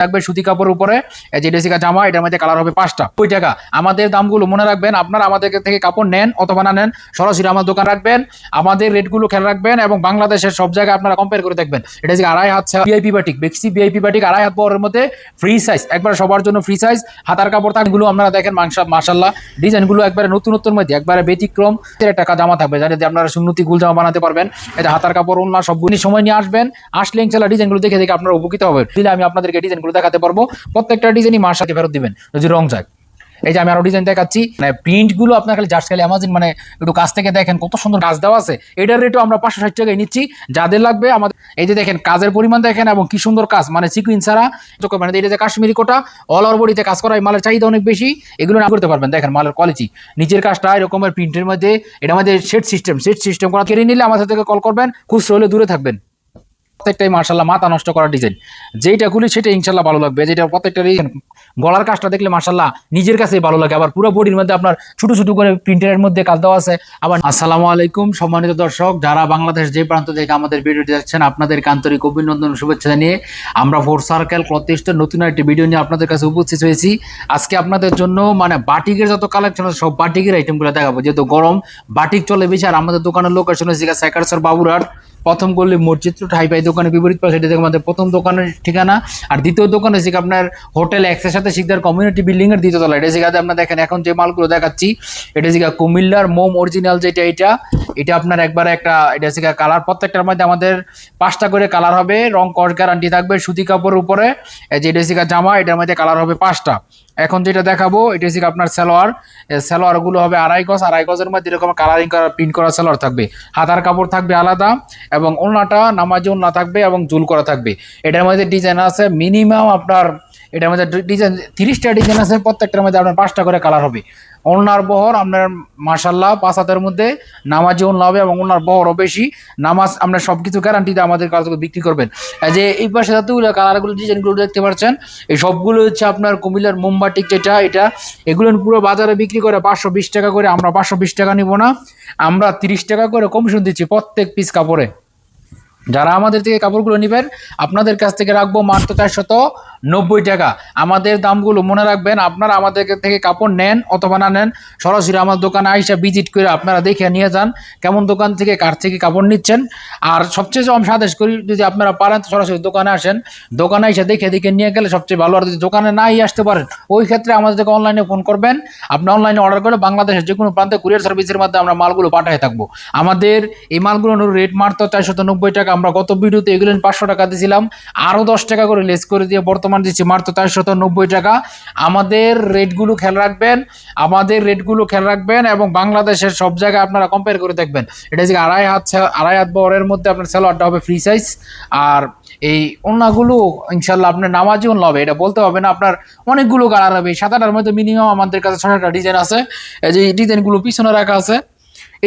থাকবে সুতি কাপড়ের উপরে। এই যে ডেসিকা জামা, এটার মধ্যে কালার হবে 5টা, 90 টাকা। আমাদের দামগুলো মনে রাখবেন, আপনারা আমাদের থেকে কাপড় নেন অথবা না নেন, সরাসরি আমার দোকান রাখবেন, আমাদের রেটগুলো খেয়াল রাখবেন এবং বাংলাদেশের সব জায়গায় আপনারা কম্পেয়ার করে দেখবেন। এটা হচ্ছে 2.5 হাত ভিআইপি বাটিক, বেক্সি ভিআইপি বাটিক 2.5 হাত বহরের মধ্যে ফ্রি সাইজ, একবার সবার জন্য ফ্রি সাইজ। হাতার কাপড় থাকগুলো আপনারা দেখেন মাশাআল্লাহ, ডিজাইনগুলো একবারে নতুনত্বের মধ্যে, একবারে ব্যতিক্রম টাকা জামা থাকবে, যাতে আপনারা সুন্নতি গুল জামা বানাতে পারবেন। এটা হাতার কাপড়, ওন্না সবগুলি সময় নিয়ে আসবেন, আসলে ইনশাআল্লাহ ডিজাইনগুলো দেখে দেখে আপনারা উপকৃত হবেন। দিলে আমি আপনাদেরকে ডিজাইনগুলো দেখাতে পারবো, প্রত্যেকটা ডিজাইনই মার সাথে ফেরত দিবেন যদি রং যায়। এই যে আমি আরো ডিজাইন দেখাচ্ছি, মানে প্রিন্ট গুলো আপনার খালি জাস্ট খালি অ্যামাজন, মানে একটু কাছ থেকে দেখেন কত সুন্দর কাজ দেওয়া আছে। এটার রেটও আমরা 560 টাকায় নিচ্ছি, যাদের লাগবে আমাদের। এই যে দেখেন কাজের পরিমাণ দেখেন এবং কি সুন্দর কাজ, মানে সিকুইন ছাড়া, মানে এটা যে কাশ্মীরি কোটা অল ওভার বডিতে কাজ করা, এই মালের চাহিদা অনেক বেশি, এগুলো না করতে পারবেন। দেখেন মালের কোয়ালিটি, নিচের কাজটা এরকমের প্রিন্টের মধ্যে, এটা আমাদের সেট সিস্টেম করা। কেড়ে নিলে আমাদের থেকে কল করবেন, খুচরো হলে দূরে থাকবেন। প্রত্যেকটাই মার্শাল্লাহ মাথা নষ্ট করা ডিজাইন, যেইটা খুলি সেটা ইনশাল্লাহ ভালো লাগবে। যেটা প্রত্যেকটা গলার কাজটা দেখলে মার্শাল্লাহ নিজের কাছে ভালো লাগে, আবার পুরো বডির মধ্যে আপনার ছোট ছোট করে প্রিন্টের মধ্যে কাজ দেওয়া আছে। আবার আসসালামু আলাইকুম সম্মানিত দর্শক, যারা বাংলাদেশ যে প্রান্ত থেকে আমাদের ভিডিওটি দেখছেন, আপনাদেরকে আন্তরিক অভিনন্দন শুভেচ্ছা জানিয়ে আমরা ফোর সার্কেল ক্লথ স্টোর নতুন একটি ভিডিও নিয়ে আপনাদের কাছে উপস্থিত হয়েছি। আজকে আপনাদের জন্য মানে বাটিকের যত কালেকশন আছে সব বাটিকের আইটেমগুলো দেখাবো, যেহেতু গরম বাটিক চলে বেশি। আর আমাদের দোকানের লোকেশন হচ্ছে সাইকারসর বাবুরহাট, প্রথম গলি মসজিদ রোড হাইফাই দোকানের বিপরীত পাশে, এটা থেকে আমাদের প্রথম দোকানের ঠিকানা। আর দ্বিতীয় দোকান হচ্ছে আপনার হোটেল এক্সের সাথে শিকদার কমিউনিটি বিল্ডিং এর দ্বিতীয় তলা। এটা জায়গাতে আপনার দেখেন এখন যে মালগুলো দেখাচ্ছি, এটা হচ্ছে কুমিল্লার মোম অরিজিনাল, যেটা এটা আপনার একবারে একটা, এটা হচ্ছে কালার, প্রত্যেকটার মধ্যে আমাদের 5টা করে কালার হবে, রং কস গ্যারান্টি থাকবে, সুতি কাপড়ের উপরে। এই যে এটা হচ্ছে জামা, এটার মধ্যে কালার হবে 5টা। এখন যেটা দেখাবো এটা হচ্ছে আপনার সালোয়ার গুলো হবে 2.5 গজের মধ্যে এরকম কালারিং করা প্রিন্ট করা সালোয়ার থাকবে। হাতার কাপড় থাকবে আলাদা এবং ওড়নাটা নামাজি ওড়না থাকবে এবং ঝুল করা থাকবে। এটার মধ্যে ডিজাইন আছে মিনিমাম আপনার, এটার মধ্যে ডিজাইন 30টা ডিজাইন আছে, প্রত্যেকটার মধ্যে আপনার 5টা করে কালার হবে। ওড়নার বহর আপনার মাশাআল্লাহ 5 হাতের মধ্যে নামাজি ওড়না হবে এবং ওড়নার বহরও বেশি। নামাজ আপনার সবকিছু গ্যারান্টিতে আমাদের কাছ থেকে বিক্রি করবেন। যে এই পাশে যতগুলো কালারগুলো ডিজাইনগুলো দেখতে পাচ্ছেন, এই সবগুলো হচ্ছে আপনার কুমিল্লার মোমবাটিক, এটা এগুলো পুরো বাজারে বিক্রি করে 520 টাকা করে। আমরা 520 টাকা নিব না, আমরা 30 টাকা করে কমিশন দিচ্ছি প্রত্যেক পিস কাপড়ে। যারা আমাদের থেকে কাপড়গুলো নেবেন আপনাদের কাছ থেকে রাখবো মাত্র 490 টাকা। আমাদের দামগুলো মনে রাখবেন, আপনারা আমাদের থেকে কাপড় নেন অথবা না নেন, সরাসরি আমার দোকানে আইসা ভিজিট করে আপনারা দেখে নিয়ে যান কেমন দোকান থেকে কার থেকে কাপড় নিচ্ছেন। আর সবচেয়ে আমি সাজেস্ট করি, যদি আপনারা পারেন সরাসরি দোকানে আসেন, দোকানে এসে দেখে নিয়ে গেলে সবচেয়ে ভালো। আর যদি দোকানে নাই আসতে পারেন, ওই ক্ষেত্রে আমাদের থেকে অনলাইনে ফোন করবেন। আপনি অনলাইনে অর্ডার করে বাংলাদেশের যে কোনো প্রান্তে কুরিয়ার সার্ভিসের মাধ্যমে আমরা মালগুলো পাঠিয়ে থাকবো। আমাদের এই মালগুলোর রেট মাত্র 490 টাকা। আমরা গত ভিডিওতে এগুলো 500 টাকা দিয়েছিলাম, আরও 10 টাকা করে লেস করে দিয়ে বর্তমান দিচ্ছি মাত্র 490 টাকা। আমাদের রেটগুলো খেয়াল রাখবেন এবং বাংলাদেশের সব জায়গায় আপনারা কম্পেয়ার করে দেখবেন। এটা হচ্ছে 2.5 হাত বহরের মধ্যে আপনার সালোয়ারটা হবে ফ্রি সাইজ। আর এই ওড়নাগুলো ইনশাল্লাহ আপনার নামাজি ওড়না হবে, এটা বলতে হবে না। আপনার অনেকগুলো কালার হবে, 7-8টার মধ্যে মিনিমাম আমাদের কাছে 6টা ডিজাইন আছে। এই যে ডিজাইনগুলো পিছনে রাখা আছে,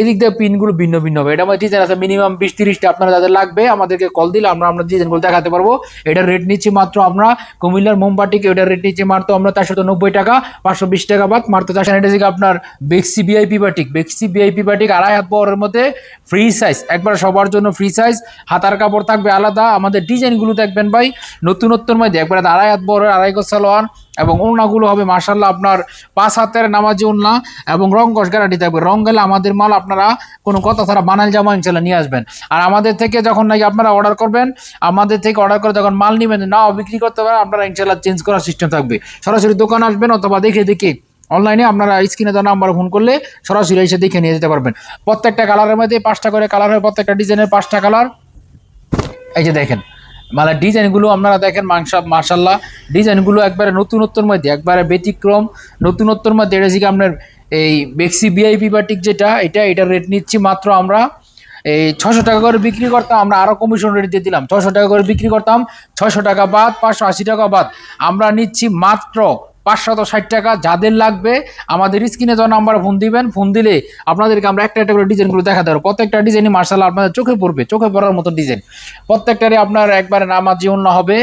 এদিক দিয়ে পিনগুলো ভিন্ন ভিন্ন হবে। এটা আমার ডিজাইন আছে মিনিমাম 20-30টা। আপনারা যাদের লাগবে আমাদেরকে কল দিলে আমরা ডিজাইনগুলো দেখাতে পারবো। এটার রেট নিচ্ছি মাত্র, আমরা কুমিল্লার মোমবাটিকে এটার রেট নিচ্ছি মাত্র আমরা 490 টাকা, 520 টাকা বাদ মাত্র 400। এটা থেকে আপনার বেক্সি ভিআইপি বাটিক 2.5 হাত বহরের মধ্যে ফ্রি সাইজ, একবার সবার জন্য ফ্রি সাইজ। হাতার কাপড় থাকবে আলাদা। আমাদের ডিজাইনগুলো দেখবেন ভাই নতুনত্বের মধ্যে, একবার 2.5 হাত বহরের 2.5 গজ সালোয়ার এবং ওড়নাগুলো হবে মাশাআল্লাহ আপনার 5 হাতের নামাজি ওড়না এবং রং কস গ্যারান্টি থাকবে। রং গেলে আমাদের মাল আপনারা কোনো কথা ছাড়া বানাল জামা ইনশাল্লাহ নিয়ে আসবেন। আর আমাদের থেকে যখন নাকি আপনারা অর্ডার করবেন, আমাদের থেকে অর্ডার করে যখন মাল নেবেন, নাও বিক্রি করতে পারেন, আপনারা ইনশাল্লাহ চেঞ্জ করার সিস্টেম থাকবে। সরাসরি দোকান আসবেন অথবা দেখে অনলাইনে আপনারা স্ক্রিনে দেওয়া নাম্বার ফোন করলে সরাসরি এসে দেখে নিয়ে যেতে পারবেন। প্রত্যেকটা কালারের মধ্যে 5টা করে কালার হয়, প্রত্যেকটা ডিজাইনের 5টা কালার। এই যে দেখেন মানে ডিজাইনগুলো আপনারা দেখেন মাশাআল্লাহ, ডিজাইনগুলো একবারে নতুনত্বের মধ্যে, একবারে ব্যতিক্রম নতুনত্বের মধ্যে। এটা হচ্ছে আপনার এই বেক্সি ভিআইপি বাটিক, এটার রেট নিচ্ছি মাত্র আমরা এই 600 টাকা করে বিক্রি করতাম, আমরা আরও কমিশন রেট দিয়ে দিলাম। 600 টাকা করে বিক্রি করতাম, 600 টাকা বাদ 580 টাকা বাদ আমরা নিচ্ছি মাত্র 560 টাকা। যাদের লাগবে আমাদের স্ক্রিনে দেওয়া নাম্বারে ফোন দিবেন, ফোন দিলে আপনাদেরকে আমরা একটা একটা করে ডিজাইনগুলো দেখাতে পারবো। প্রত্যেকটা ডিজাইনই মার্শাল্লাহ আপনাদের চোখে পড়বে, চোখে পড়ার মতো ডিজাইন। প্রত্যেকটারই আপনার একবারে নামাজি ওন্না হবে,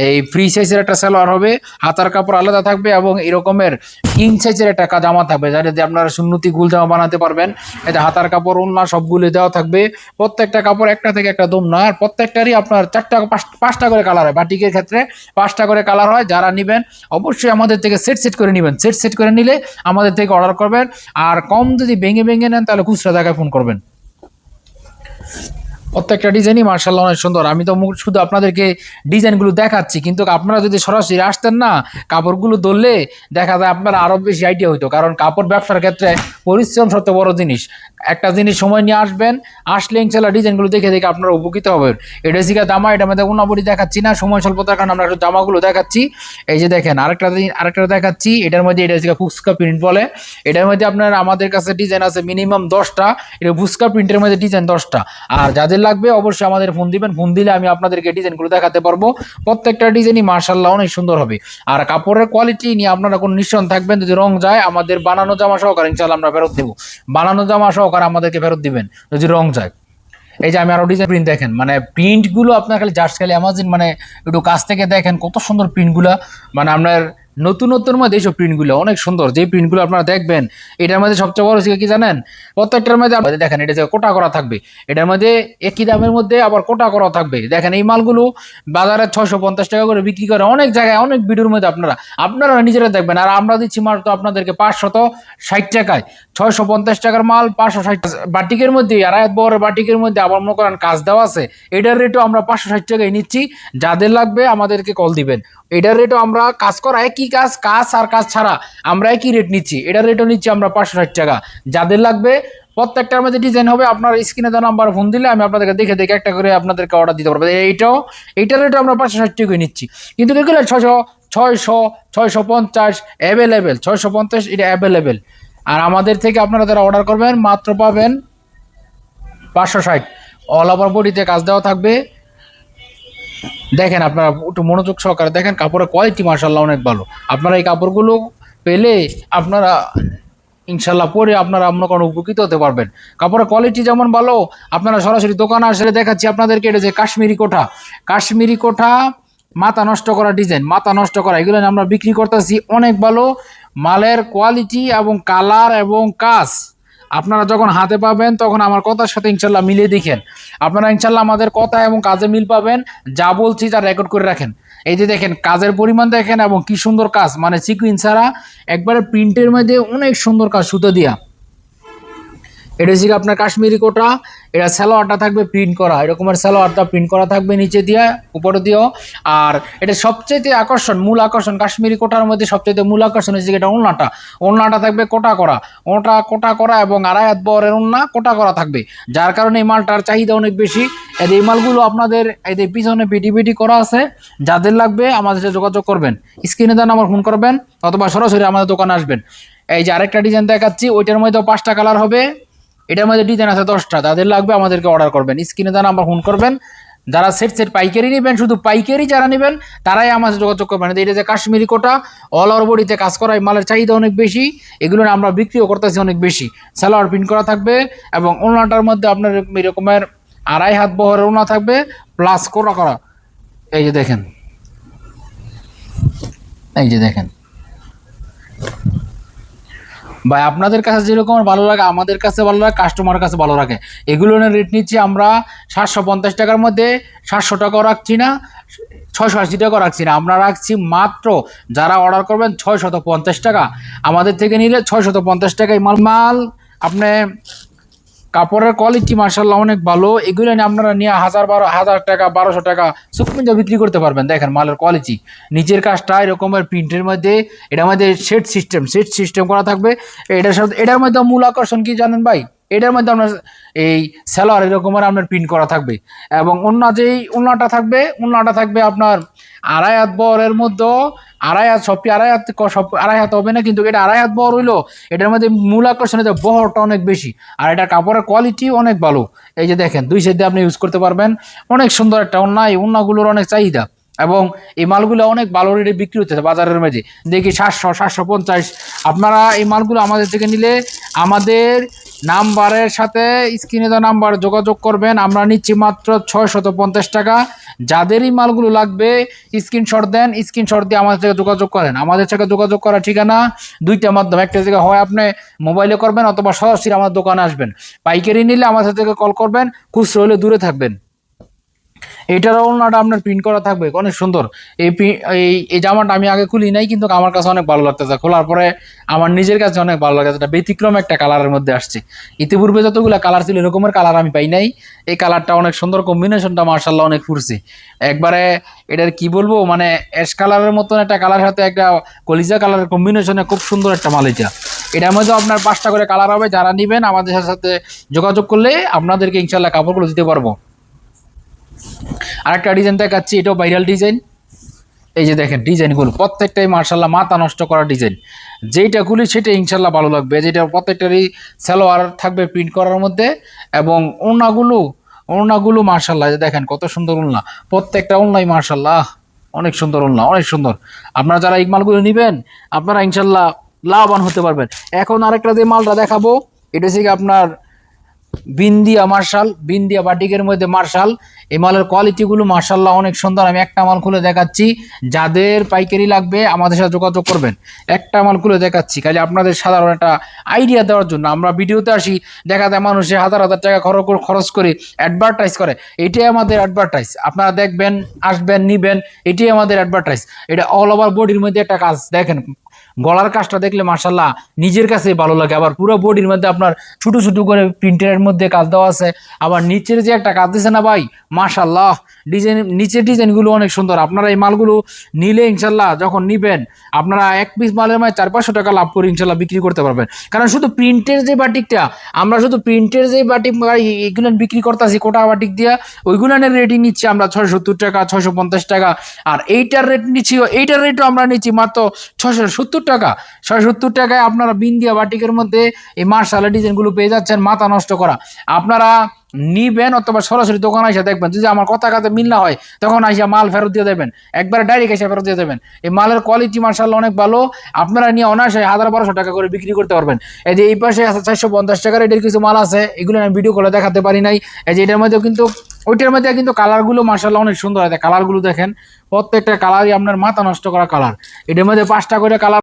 এই ফ্রি সাইজের একটা সালোয়ার হবে, হাতার কাপড় আলাদা থাকবে এবং এরকমের কিং সাইজের একটা জামা থাকবে, যাতে আপনারা সুন্নতি গুল জামা বানাতে পারবেন। এই যে হাতার কাপড় ওন্না সবগুলো দেওয়া থাকবে। প্রত্যেকটা কাপড় একটা থেকে একটা দম না, আর প্রত্যেকটারই আপনার 4টা 5টা করে কালার হয়। বাটিকের ক্ষেত্রে 5টা করে কালার হয়। যারা নেবেন অবশ্যই আমাদের থেকে সেট করে নেবেন। সেট করে নিলে আমাদের থেকে অর্ডার করবেন। আর কম যদি ভেঙে নেন তাহলে খুচরা জায়গায় ফোন করবেন। প্রত্যেকটা ডিজাইনই মার্শাল্লাহ অনেক সুন্দর। আমি তো শুধু আপনাদেরকে ডিজাইনগুলো দেখাচ্ছি, কিন্তু আপনারা যদি সরাসরি আসতেন না, কাপড়গুলো ধরলে দেখা যায় আপনারা আরও বেশি আইডিয়া হইতো। কারণ কাপড় ব্যবসার ক্ষেত্রে পরিশ্রম সবচেয়ে বড় জিনিস। একটা জিনিস সময় নিয়ে আসবেন, আসলে ইনশাল্লাহ ডিজাইনগুলো দেখে আপনারা উপকৃত হবেন। এটা শিখা জামা, এটা মধ্যে উন্নাবড়ি দেখাচ্ছি না, সময় স্বল্পতার কারণে আমরা একটু জামাগুলো দেখাচ্ছি। এই যে দেখেন আরেকটা দেখাচ্ছি, এটার মধ্যে এটা শিখা ফুচকা প্রিন্ট বলে। এটার মধ্যে আপনার আমাদের কাছে ডিজাইন আছে মিনিমাম 10টা। এটা ফুচকা প্রিন্টের মধ্যে ডিজাইন 10টা। আর যাদের লাগবে অবশ্যই আমাদের ফোন দিবেন, ফোন দিলে আমি আপনাদেরকে ডিজাইনগুলো দেখাতে পারবো। প্রত্যেকটা ডিজাইনই মার্শাল্লাহ অনেক সুন্দর হবে। আর কাপড়ের কোয়ালিটি নিয়ে আপনারা কোনো নিশ্চয় থাকবেন, যদি রং যায় আমাদের বানানো জামা সহকারে ইনশাল্লাহ আমরা ফেরত দেবো। বানানো জামা সহকারে আমাদেরকে ফেরত দিবেন যদি রং যায়। এই যে আমি আরো ডিজাইন প্রিন্ট দেখেন, মানে প্রিন্টগুলো আপনার খালি অ্যামাজিন, মানে একটু কাছ থেকে দেখেন কত সুন্দর প্রিন্টগুলো। মানে আপনার নতুনত্বের মধ্যে এইসব প্রিন্টগুলো অনেক সুন্দর। যে প্রিন্টগুলো আপনারা দেখবেন, এটার মধ্যে সবচেয়ে বড় কি জানেন, প্রত্যেকটার মধ্যে দেখেন এটা যে কোটা করা থাকবে। এটার মধ্যে একই দামের মধ্যে আবার কোটা করা থাকবে। দেখেন এই মালগুলো বাজারে 650 টাকা করে বিক্রি করে, অনেক জায়গায় অনেক ভিডিওর মধ্যে আপনারা নিজেরা দেখবেন। আর আমরা দিচ্ছি মাত্র আপনাদেরকে 560 টাকায়। 650 টাকার মাল 560 বাটিকের মধ্যে, আর বড় বাটিকের মধ্যে আবার মনে করেন কাজ দেওয়া আছে। এটার রেটও আমরা 560 টাকায় নিচ্ছি। যাদের লাগবে আমাদেরকে কল দিবেন। এটার রেটও আমরা কাজ করা একই কাজ আর কাজ ছাড়া আমরা একই রেট নিচ্ছি। এটার রেটও নিচ্ছি আমরা 560 টাকা। যাদের লাগবে প্রত্যেকটার মধ্যে ডিজাইন হবে। আপনার স্ক্রিনে দেওয়া নাম্বার ফোন দিলে আমি আপনাদেরকে দেখে একটা করে আপনাদেরকে অর্ডার দিতে পারবো। এইটার রেটও আমরা 560 টাকায় নিচ্ছি। কিন্তু এগুলো 650 অ্যাভেলেবেল, 650 এটা অ্যাভেলেবেল। আর আমাদের থেকে আপনারা যারা অর্ডার করবেন মাত্র পাবেন 560। অল ওভার বডিতে কাজ দেওয়া থাকবে। দেখেন আপনারা একটু মনোযোগ সহকারে দেখেন, কাপড়ের কোয়ালিটি মার্শাল্লাহ অনেক ভালো। আপনারা এই কাপড়গুলো পেলে আপনারা ইনশাল্লাহ পরে আপনারা অন্য কোনো উপকৃত হতে পারবেন। কাপড়ের কোয়ালিটি যেমন ভালো, আপনারা সরাসরি দোকানে আসলে দেখাচ্ছি আপনাদেরকে। এটা যে কাশ্মীরি কোঠা মাথা নষ্ট করা ডিজাইন, মাথা নষ্ট করা, এগুলো আমরা বিক্রি করতেছি অনেক ভালো। মালের কোয়ালিটি এবং কালার এবং কাজ আপনারা যখন হাতে পাবেন তখন আমার কথার সাথে ইনশাল্লাহ মিলিয়ে দেখেন। আপনারা ইনশাল্লাহ আমাদের কথা এবং কাজে মিল পাবেন। যা বলছি তা রেকর্ড করে রাখেন। এই যে দেখেন কাজের পরিমাণ দেখেন এবং কি সুন্দর কাজ, মানে সিকুইন ছাড়া একবারে প্রিন্টের মধ্যে অনেক সুন্দর কাজ সুতো দিয়া। এটা হচ্ছে আপনার কাশ্মীরি কোটা। এটা সালোয়ারটা থাকবে প্রিন্ট করা, এরকমের সালোয়ারটা প্রিন্ট করা থাকবে নিচে দিয়ে উপরে দিয়েও। আর এটা সবচেয়ে মূল আকর্ষণ কাশ্মীরি কোটার মধ্যে সবচেয়ে মূল আকর্ষণ হচ্ছে এটা ওড়নাটা থাকবে কোটা করা এবং আড়াই হাত বহরের ওড়না কোটা করা থাকবে। যার কারণে এই মালটার চাহিদা অনেক বেশি। এই মালগুলো আপনাদের এই পিছনে পিটি করা আছে। যাদের লাগবে আমাদের সাথে যোগাযোগ করবেন, স্ক্রিনে দেন আমার ফোন করবেন অথবা সরাসরি আমাদের দোকানে আসবেন। এই যে আরেকটা ডিজাইন দেখাচ্ছি, ওইটার মধ্যে 5টা কালার হবে। এটার মধ্যে ডিজাইন আছে 10টা। যাদের লাগবে আমাদেরকে অর্ডার করবেন, স্ক্রিনে দেন আমার ফোন করবেন। যারা সেট পাইকারি নেবেন, শুধু পাইকারি যারা নেবেন তারাই আমাদের যোগাযোগ করবেন। এটা যে কাশ্মীরি কোটা অল ওভার বডিতে কাজ করা, এই মালের চাহিদা অনেক বেশি। এগুলো আমরা বিক্রিও করতেছি অনেক বেশি। সালোয়ার প্রিন্ট করা থাকবে এবং ওড়নাটার মধ্যে আপনার এরকমের আড়াই হাত বহরের ওড়না থাকবে প্লাস করা। এই যে দেখেন ভাই, আপনাদের কাছে যেরকম ভালো লাগে আমাদের কাছে ভালো লাগে, কাস্টমার কাছে ভালো লাগে। এগুলো রেট নিচ্ছি আমরা 750 টাকার মধ্যে। 700 টাকাও রাখছি না, 680 টাকাও রাখছি না, আমরা রাখছি মাত্র যারা অর্ডার করবেন 650 টাকা। আমাদের থেকে নিলে 650 টাকায় মাল। আপনি কাপড়ের কোয়ালিটি মার্শাল্লাহ অনেক ভালো। এগুলো নিয়ে আপনারা নিয়ে 1000 টাকা 1200 টাকা সুকমিঞ্জা বিক্রি করতে পারবেন। দেখেন মালের কোয়ালিটি, নিচের কাজটা এরকমের প্রিন্টের মধ্যে, এটার মধ্যে সেট সিস্টেম করা থাকবে। এটার মধ্যে মূল আকর্ষণ কি জানেন ভাই, এটার মধ্যে আপনার এই সালোয়ার এরকমের আপনার প্রিন্ট করা থাকবে এবং ওড়নাটা থাকবে আপনার আড়াই হাত বহরের মধ্যে। আড়াই হাত হবে না, কিন্তু এটা আড়াই হাত বহর হইলো। এটার মধ্যে মূল আকর্ষণ হচ্ছে বহরটা অনেক বেশি আর এটার কাপড়ের কোয়ালিটি অনেক ভালো। এই যে দেখেন দুই সাইডে আপনি ইউজ করতে পারবেন। অনেক সুন্দর একটা ওড়না, এই ওড়নাগুলোর অনেক চাহিদা। এবং এই মালগুলো অনেক ভালো রেটে বিক্রি হচ্ছে বাজারের মধ্যে, দেখি 700-750। আপনারা এই মালগুলো আমাদের থেকে নিলে আমাদের নাম্বারের সাথে স্ক্রিনে দেওয়া নাম্বার যোগাযোগ করবেন, আমরা নিচ্ছি মাত্র 650 টাকা। যাদেরই মালগুলো লাগবে স্ক্রিনশট দেন, স্ক্রিনশট দিয়ে আমাদের থেকে যোগাযোগ করেন। আমাদের সাথে যোগাযোগ করার ঠিকানা দুইটা মাধ্যম, একটা জায়গায় হয় আপনি মোবাইলে করবেন অথবা সরাসরি আমার দোকানে আসবেন। পাইকারি নিলে আমাদের থেকে কল করবেন, খুচরো হলে দূরে থাকবেন। এটার ওড়নাটা আপনার প্রিন্ট করা থাকবে অনেক সুন্দর। এই জামাটা আমি আগে খুলি নাই, কিন্তু আমার কাছে অনেক ভালো লাগতেছে, খোলার পরে আমার নিজের কাছে অনেক ভালো লাগছে। এটা ব্যতিক্রম একটা কালারের মধ্যে আসছে, ইতিপূর্বে যতগুলো কালার ছিল এরকমের কালার আমি পাই নাই। এই কালারটা অনেক সুন্দর, কম্বিনেশনটা মার্শাল্লাহ অনেক ফুটছে একবারে। এটার কি বলবো, মানে অ্যাশ কালারের মতন একটা কালারের সাথে একটা কলিজা কালারের কম্বিনেশনে খুব সুন্দর একটা মাল এটা। এটার মধ্যে আপনার 5টা করে কালার হবে, যারা নিবেন আমাদের সাথে যোগাযোগ করলে আপনাদেরকে ইনশাল্লাহ কাপড়গুলো দিতে পারবো। আরেকটা ডিজাইন দেখাচ্ছি, এটাও ভাইরাল ডিজাইন। এই যে দেখেন ডিজাইনগুলো প্রত্যেকটাই মার্শাল্লাহ মাথা নষ্ট করা ডিজাইন, যেইটা খুলি সেটা ইনশাল্লাহ ভালো লাগবে। যেটা প্রত্যেকটারই সালোয়ার থাকবে প্রিন্ট করার মধ্যে, এবং ওড়নাগুলো মার্শাল্লাহ দেখেন কত সুন্দর ওড়না, প্রত্যেকটা ওড়নাই মার্শাল্লাহ অনেক সুন্দর ওড়না, অনেক সুন্দর। আপনারা যারা এই মালগুলো নেবেন আপনারা ইনশাল্লাহ লাভবান হতে পারবেন। এখন আরেকটা যে মালটা দেখাবো, এটা হচ্ছে আপনার বিন্দিয়া মার্শাল, বিন্দিয়া বাটিকের মধ্যে মার্শাল। এই মালের কোয়ালিটিগুলো মার্শাল্লাহ অনেক সুন্দর। আমি একটা মাল খুলে দেখাচ্ছি, যাদের পাইকারি লাগবে আমাদের সাথে যোগাযোগ করবেন। একটা মাল খুলে দেখাচ্ছি খালি আপনাদের সাধারণ একটা আইডিয়া দেওয়ার জন্য। আমরা ভিডিওতে আসি, দেখা যায় মানুষে হাজার হাজার টাকা খরচ করে অ্যাডভার্টাইজ করে, এটাই আমাদের অ্যাডভার্টাইজ। আপনারা দেখবেন, আসবেন, নিবেন, এটাই আমাদের অ্যাডভার্টাইজ। এটা অল ওভার বডির মধ্যে একটা কাজ দেখেন, গলার কাজটা দেখলে মার্শাল্লাহ নিজের কাছে ভালো লাগে। আবার পুরো বডির মধ্যে আপনার ছোট ছোট করে প্রিন্টের মধ্যে কাজ দেওয়া আছে। আবার নিচের যে একটা কাজ দিছে না ভাই, মার্শাল্লাহ ডিজাইন, নিচের ডিজাইনগুলো অনেক সুন্দর। আপনারা এই মালগুলো নিলে ইনশাল্লাহ যখন নিবেন আপনারা এক পিস মালের মানে 400-500 টাকা লাভ করে ইনশাল্লাহ বিক্রি করতে পারবেন। কারণ শুধু প্রিন্টের যে বাটিকটা, আমরা শুধু প্রিন্টের যে বাটিক এগুলো বিক্রি করতেছি কোটা বাটিক দিয়া, ওইগুলানের রেটই নিচ্ছি আমরা 670 টাকা, 650 টাকা। আর এইটার রেট নিচ্ছি, এইটার রেটও আমরা নিচ্ছি মাত্র 670 টাকা। 670 টাকায় আপনারা বিন্দিয়া বাটিকের মধ্যে এই মার্শাল ডিজাইনগুলো পেয়ে যাচ্ছেন, মাথা নষ্ট করা। আপনারা নিবেন অথবা সরাসরি দোকানে এসে দেখবেন, যদি আমার কথা কাছে মিল না হয় তখন আইসা মাল ফেরত দিয়ে দেবেন, একবারে ডাইরেক্ট এসে ফেরত দিয়ে দেবেন। এই মালের কোয়ালিটি মার্শাল্লাহ অনেক ভালো, আপনারা নিয়ে অনায়াসে 1000-1200 টাকা করে বিক্রি করতে পারবেন। এই যে এই পাশে আছে 450 টাকার এটার কিছু মাল আছে, এগুলো আমি ভিডিও করে দেখাতে পারি নাই। এই যে এটার মধ্যে কিন্তু, ওইটার মধ্যে কিন্তু কালারগুলো মার্শাল্লাহ অনেক সুন্দর আছে। কালারগুলো দেখেন, প্রত্যেকটা কালারই আপনার মাথা নষ্ট করা কালার। এটার মধ্যে 5টা করে কালার।